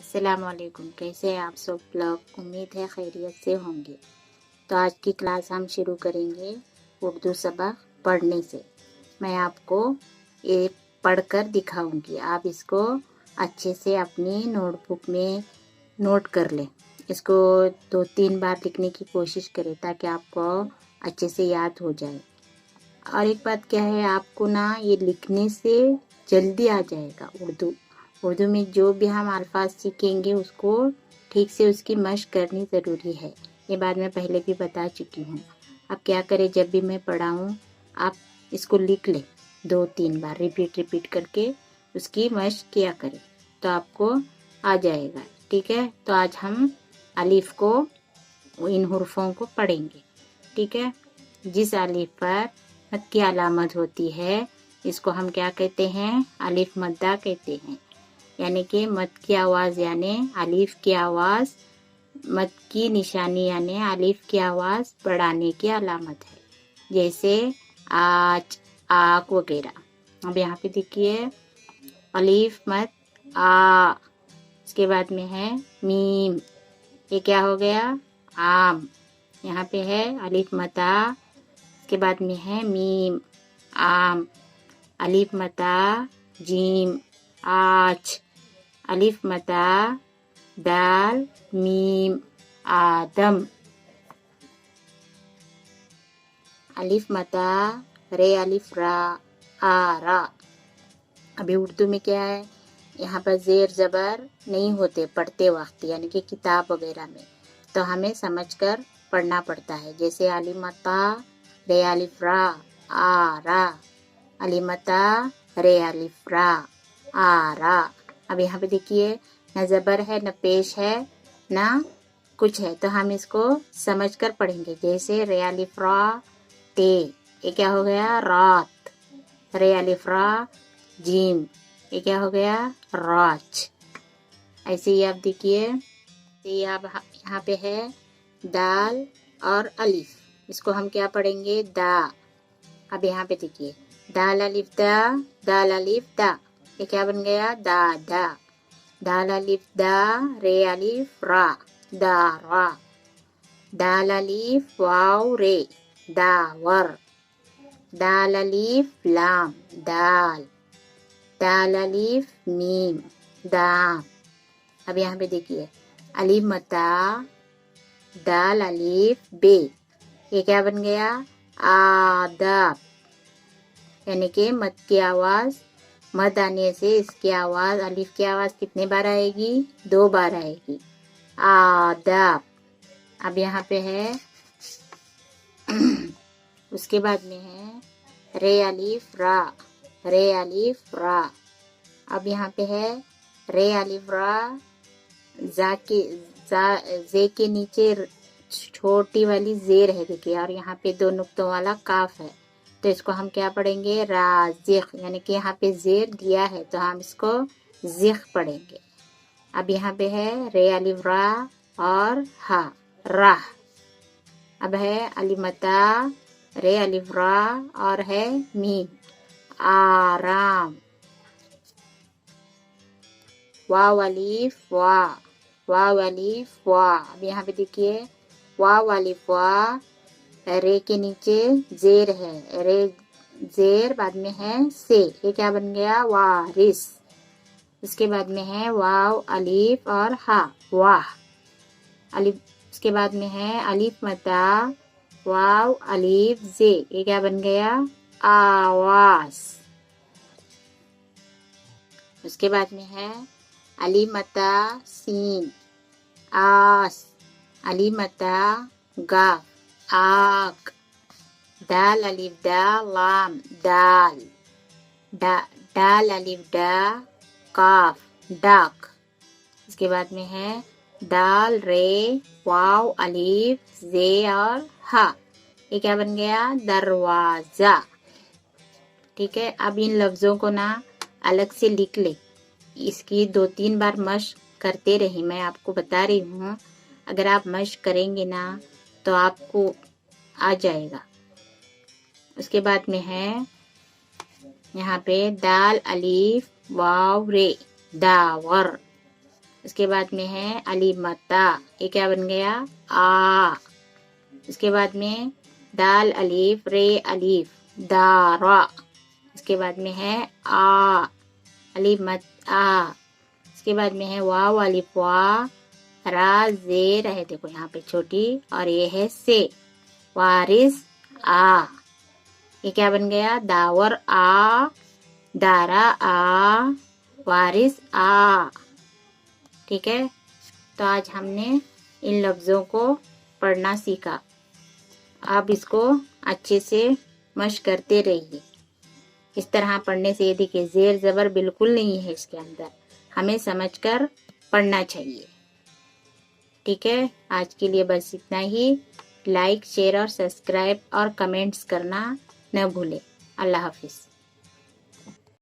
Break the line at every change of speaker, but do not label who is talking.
अस्सलाम वालेकुम। कैसे हैं आप सब लोग? उम्मीद है खैरियत से होंगे। तो आज की क्लास हम शुरू करेंगे उर्दू सबक पढ़ने से। मैं आपको ये पढ़कर दिखाऊंगी, आप इसको अच्छे से अपनी नोटबुक में नोट कर लें। इसको 2-3 बार लिखने की कोशिश करें ताकि आपको अच्छे से याद हो जाए। और एक बात क्या है, आपको ना ये लिखने से जल्दी आ जाएगा। उर्दू में जो भी हम अल्फाज सीखेंगे उसको ठीक से उसकी मशक करनी ज़रूरी है। ये बात मैं पहले भी बता चुकी हूँ। अब क्या करें, जब भी मैं पढ़ाऊँ आप इसको लिख लें 2-3 बार रिपीट करके उसकी मशक किया करें तो आपको आ जाएगा। ठीक है, तो आज हम अलिफ को, इन हुर्फों को पढ़ेंगे। ठीक है, जिस अलिफ पर मद की अलामत होती है इसको हम क्या कहते हैं? अलिफ मद्दा कहते हैं। यानी कि मद की आवाज़ यानी अलिफ की आवाज़, मद की निशानी यानी अलिफ की आवाज़ बढ़ाने की अलामत है, जैसे आज, आक वगैरह। अब यहाँ पे देखिए अलिफ मद आ, इसके बाद में है मीम, ये क्या हो गया? आम। यहाँ पे है अलिफ मता, इसके बाद में है मीम, आम। अलिफ मता जीम, आज। अलिफ मता दाल मीम, आदम। अलिफ मता रे अलिफ रा, आरा। अभी उर्दू में क्या है, यहाँ पर जेर जबर नहीं होते पढ़ते वक्त, यानी कि किताब वगैरह में, तो हमें समझकर पढ़ना पड़ता है। जैसे अलिफ मता रे अलिफ रा, आरा। अलिफ मता रे अलिफ रा, आरा। अब यहाँ पे देखिए न जबर है, न पेश है, न कुछ है, तो हम इसको समझकर पढ़ेंगे। जैसे रे अलिफ रा ते, ये क्या हो गया? रात। रे अलिफ रा जीम, ये क्या हो गया? राज। ऐसे ही आप देखिए, ये आप यहाँ पे है दाल और अलिफ, इसको हम क्या पढ़ेंगे? दा। अब यहाँ पे देखिए दाल अलिफ दा, दाल अलिफ दा, ये क्या बन गया? दा दा। दाल अलिफ दा रे अलिफ रा, दारा। दाल अलिफ वाव रे, दावर। दाल अलिफ लाम, दाल। दाल अलिफ मीम, दाम। अब यहाँ पे देखिए अलिफ मता दाल अलिफ बे, ये क्या बन गया? आदाब। यानी कि मद की आवाज़, मद आने से इसकी आवाज़, अलिफ की आवाज़ कितने बार आएगी? 2 बार आएगी। आदाब। अब यहाँ पे है उसके बाद में है रे अलिफ रा, रे अलिफ रा। अब यहाँ पे है रे अलिफ रा, जे के नीचे छोटी वाली जेर है देखिए, और यहाँ पे 2 नुक्तों वाला काफ है, तो इसको हम क्या पढ़ेंगे? राजिक। यानी कि यहाँ पे जेर दिया है तो हम इसको जिक पढ़ेंगे। अब यहाँ पे है रे अलिफ रा और हा, राह। अब है अलिफ मता रे अलिफ रा और है मीम, आराम। वाव अलिफ वा, वाव अलिफ वा। अब यहाँ पे देखिए वाव अलिफ वा, रे के नीचे जेर है, रे जेर बाद में है से, ये क्या बन गया? वारिस। इसके बाद में है वाव अलिफ और हा, वाह। अलिफ, इसके बाद में है अलिफ मता वाव अलिफ जे, ये क्या बन गया? आवास। उसके बाद में है अलिफ मता सीन, आस। अलिफ मता गाफ, आक। दाल अलिफ दा लाम, दाल। दाल अलिफ डा काफ, डाक। इसके बाद में है दाल रे वाव अलिफ जे और हा, ये क्या बन गया? दरवाजा। ठीक है, अब इन लफ्ज़ों को ना अलग से लिख ले, इसकी 2-3 बार मशक करते रही। मैं आपको बता रही हूँ, अगर आप मशक करेंगे ना तो आपको आ जाएगा। उसके बाद में है यहाँ पे दाल अलिफ वाव रे, दावर। اس کے بعد میں ہے الف متا، یہ کیا بن گیا؟ آ۔ اس کے بعد میں دال الف رے الف دارا۔ اس کے بعد میں ہے آ الف مت آ۔ اس کے بعد میں ہے واو الف وا را زیر ہے، دیکھو یہاں پہ چھوٹی، اور یہ ہے سے وارث آ۔ یہ کیا بن گیا؟ داور آ دارا آ وارث آ۔ ٹھیک ہے، تو آج ہم نے ان لفظوں کو پڑھنا سیکھا۔ آپ اس کو اچھے سے مشق کرتے رہیے۔ اس طرح پڑھنے سے یہ دیکھیے زیر زبر بالکل نہیں ہے اس کے اندر، ہمیں سمجھ کر پڑھنا چاہیے۔ ٹھیک ہے، آج کے لیے بس اتنا ہی۔ لائک، شیئر اور سبسکرائب اور کمنٹس کرنا نہ بھولیں۔ اللہ حافظ۔